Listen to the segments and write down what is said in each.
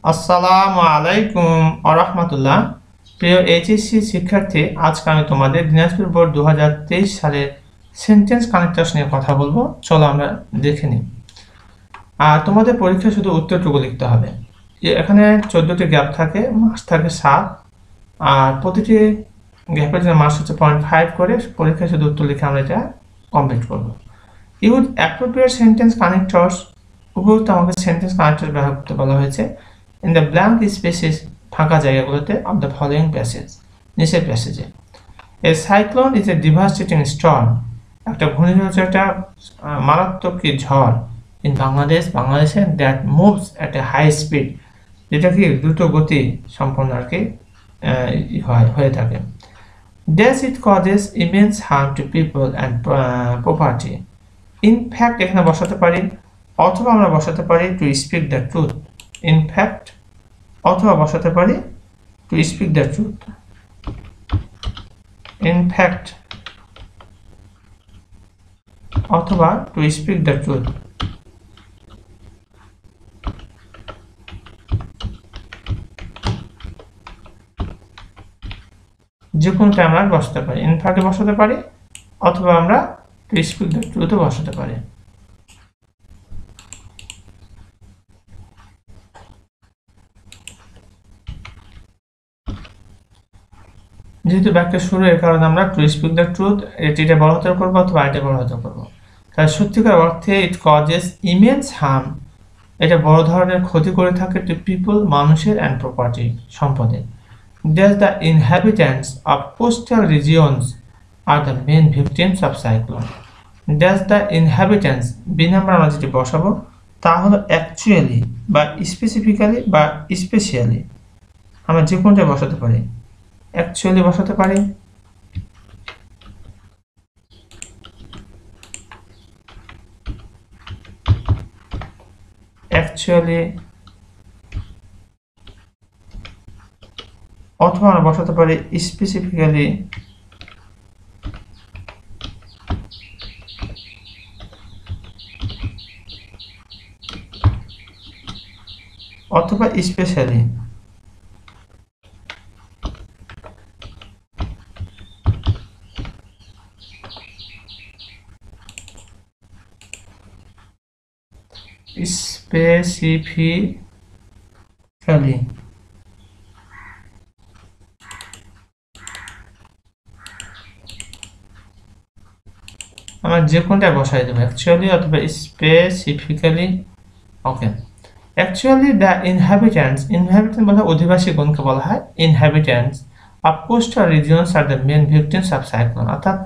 আসসালামু আলাইকুম ওয়া রাহমাতুল্লাহ। প্রিয় এইচএসসি শিক্ষার্থী, আজকে আমি তোমাদের দিনাজপুর বোর্ড 2023 সালের সেন্টেন্স কানেক্টরস নিয়ে কথা বলবো। চলো আমরা দেখে নিই। তোমাদের পরীক্ষায় শুধু উত্তরটুকু লিখতে হবে। এখানে 14টি গ্যাপ থাকে, মার্কস থাকে 7, আর প্রতিটি গ্যাপের জন্য মার্কস হচ্ছে 0.5 করে। পরীক্ষায় শুধু উত্তর লিখে আমরা এটা কমপ্লিট করবো। ইউজ অ্যাপ্রোপ্রিয়েট সেন্টেন্স কানেক্টরস, উপযুক্ত আমাকে সেন্টেন্স কানেক্টর ব্যবহার করতে বলা হয়েছে। ইন দ্য ব্ল্যাঙ্ক স্পেসেস, ফাঁকা জায়গাগুলোতে, অফ দ্য ফলোয়িং প্যাসেজ, নিচের প্যাসেজে। A cyclone is a devastating storm, একটা ঘূর্ণিঝড় হচ্ছে একটা মারাত্মক কি ঝড়। ইন বাংলাদেশে that moves at a high speed, যেটা কি দ্রুত গতি সম্পন্ন আর কি হয়ে থাকে। Dash it causes immense harm to people and property. In fact এখানে বসাতে পারি, অথবা আমরা বসাতে পারি to speak the truth. In fact অথবা বসাতে পারি to speak the truth. In fact অথবা টু স্পিক দ্য ট্রুথ। যে কোনটা আমরা বসাতে পারি, ইনফ্যাক্ট বসাতে পারি, অথবা আমরা টু স্পিক দ্য ট্রুথও বসাতে পারি। যেহেতু বাক্যের শুরু, এর কারণে আমরা টু স্পিক দ্য ট্রুথ এটা বড় হাতের করবো অথবা এটা বড় হাতের করবো। তাহলে সত্যিকার অর্থে ইট কজেস ইমেন্স হার্ম, এটা বড় ধরনের ক্ষতি করে থাকে টু পিপল, মানুষের, অ্যান্ড প্রপার্টি, সম্পদের। Thus the inhabitants of coastal regions are the main victims of cyclone. Thus the inhabitants, B number আমরা যেটি বসাবো তা হলো অ্যাকচুয়ালি বা স্পেসিফিক্যালি বা স্পেশালি। আমরা যে কোনটা বসাতে পারি, অ্যাকচুয়ালি বসাতে পারি, অ্যাকচুয়ালি, অথবা আমরা বসাতে পারি স্পেসিফিক্যালি, অথবা স্পেশালি। স্পেসিফিক্যালি আমরা যে কোনটা বসাই দেবো, অ্যাকচুয়ালি অথবা specifically. Okay, actually the inhabitants, inhabitant বলা অধিবাসীগণকে বলা হয় inhabitants of coastal regions are the main victims of cyclone. অর্থাৎ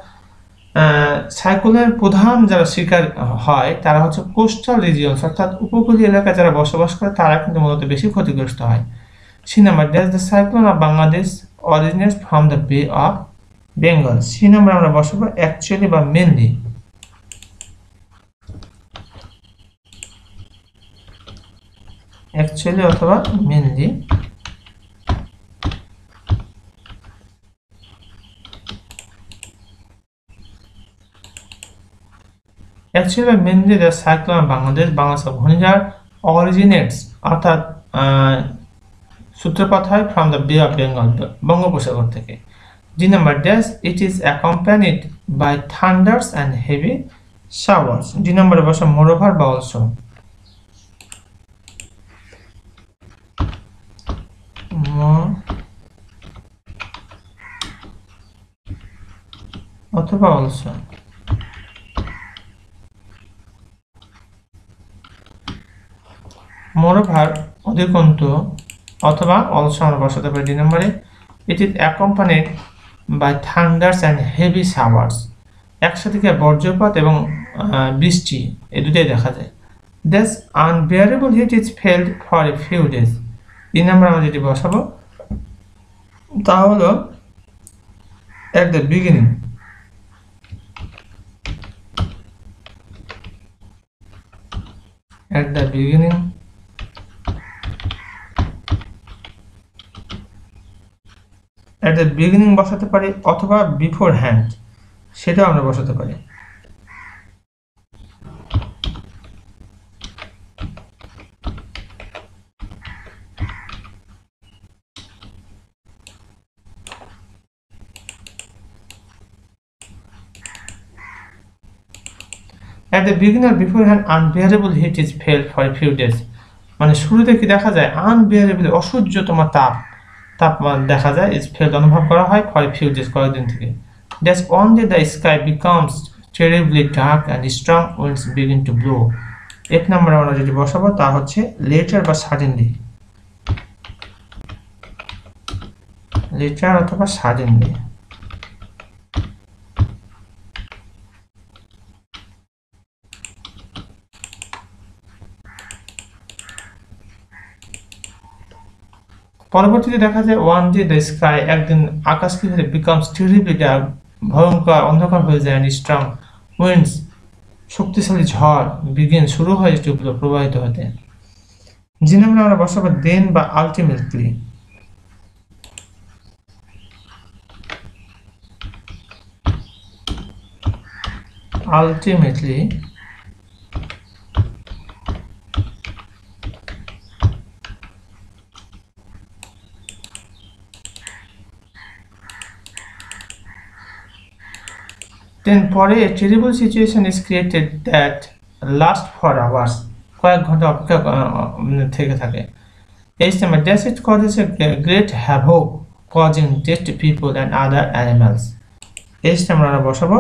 সাইক্লোনের প্রধান যারা শিকার হয় তারা হচ্ছে কোস্টাল রিজিয়নস, অর্থাৎ উপকূলীয় এলাকায় যারা বসবাস করে তারা কিন্তু মূলত বেশি ক্ষতিগ্রস্ত হয়। C number, that's the cyclone of Bangladesh originates from the Bay of Bengal. C number আমরা বসাবো অ্যাকচুয়ালি বা মেনলি। অ্যাকচুয়ালি অথবা মেনলি। অ্যাকচুয়ালি বা mainly the cyclone of Bangladesh ঘূর্ণিঝড় অরিজিনেটস, অর্থাৎ সূত্রপাত হয় from the Bay of Bengal, বঙ্গোপসাগর থেকে। D number, dash it is accompanied by thunders and heavy showers. D নাম্বারে বসা মোরওভার বা অলসো, অথবা অলসো। মোরওভার অধিকন্ত অথবা অলসো আমরা বসাতে পারি ডি নাম্বারে। It is accompanied by thunders and heavy showers, একসাথে বজ্রপাত এবং বৃষ্টি এই দুটোই দেখা যায়। Thus unbearable heat is felt for a few days. তিন নাম্বার আমরা যেটি বসাবো তা হলো at the beginning, at the beginning, at the beginning বসাতে পারি, অথবা বিফোর হ্যান্ড সেটাও আমরা বসাতে পারি। At the beginning beforehand unbearable heat is felt for a few days. মানে শুরুতে কি দেখা যায় আনবিয়ারেবল অসহ্যতম তাপ দেখা যায় is felt অনুভব করা হয় for a few days কয়েকদিন থেকে. That's only the sky becomes terribly dark and strong winds begin to blow. এক নম্বরে আমরা যেটি বসাবো তা হচ্ছে later বা suddenly. later অথবা suddenly. পরবর্তীতে দেখা যায় ওয়ান ডে দ্য স্কাই একদিন আকাশ কি হয়ে বিকামস টেরিবলি ডার্ক ভয়ঙ্কর অন্ধকার হয়ে যায় এন্ড স্ট্রং উইন্ডস শক্তিশালী ঝড় বিগিন শুরু হয় প্রবাহিত হতে যে নামে আমরা বসাবো দেন বা আলটিমেটলি then পরে a terrible situation is created that last for hours কয়েক ঘন্টা অপেক্ষা থেকে থাকে এই সময় it causes a great havoc causing death to people and other animals এই সময় আমরা বসাবো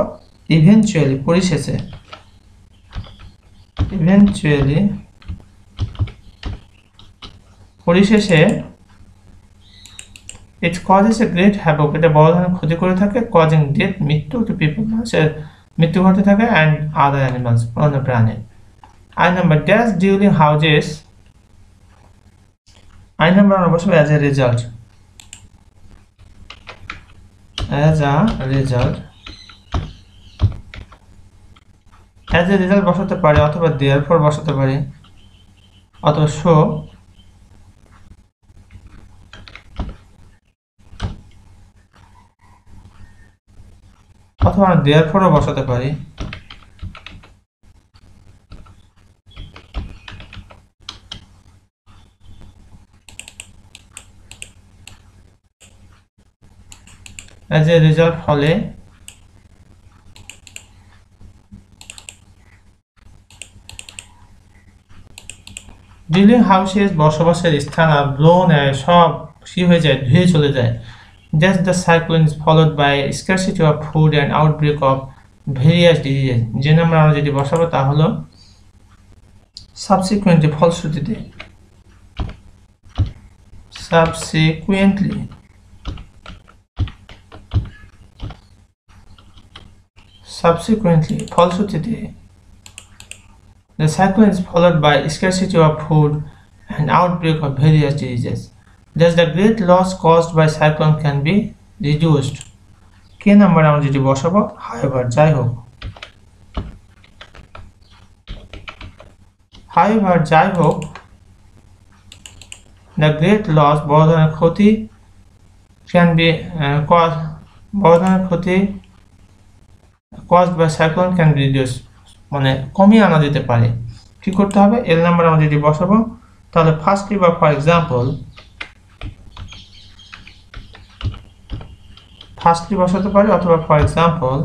eventually পরিশেষে it causes a great havoc এটা বড় ধরনের ক্ষতি করে থাকে causing death মৃত্যু to people মানুষের মৃত্যু ঘটে থাকে and other animals অন্য প্রাণী I number dash during houses I number আমরা বসাবো as a result বসাতে পারে অথবা therefore বসাতে পারে অথবা so অথবা therefore বসাতে পারি as a result ফলে ডিলিং হাউসেস বসবাসের স্থান আর ব্লোন সব কি হয়ে যায় ধুয়ে চলে যায় Thus the cyclone is followed by scarcity of food and outbreak of various diseases যে নামে আমরা যেটি বসাবো তা হলো subsequently ফলশ্রুতিতে ফলশ্রুতিতে the cyclone is followed by scarcity of food and outbreak of various diseases Thus the great loss caused by cyclone can be reduced K number আমরা যেটি বসাবো however যাই হোক the great loss বড় ধরনের ক্ষতি can be caused by cyclone can be reduced মানে কমিয়ে আনা যেতে পারে কি করতে হবে এল নাম্বার আমরা যেটি বসাবো তাহলে ফার্স্টলি বা ফর এক্সাম্পল ফার্স্টলি বসাতে পারি অথবা for example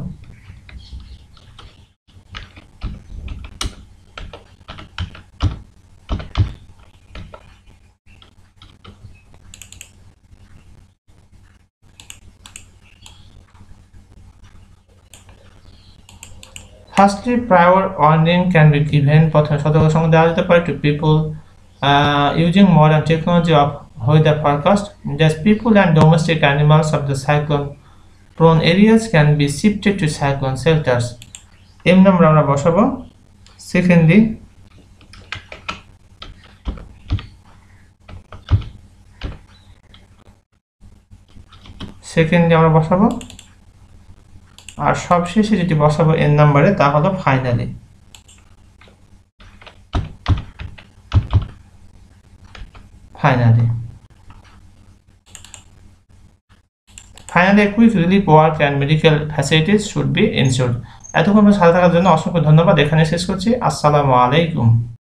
Firstly, prior warning can be given প্রথমে সতর্ক সংকেত দেওয়া যেতে পারে to people using modern technology of weather forecast just people and domestic animals of the cyclone prone areas can be shifted to cyclone shelters M number আমরা বসাবো secondly আমরা বসাবো আর সবশেষে যেটি বসাবো এন নাম্বারে তা হলো finally quick relief work and medical facilities should be ensured এতক্ষণ সাথে থাকার জন্য অসংখ্য ধন্যবাদ এখানে শেষ করছি আসসালামু আলাইকুম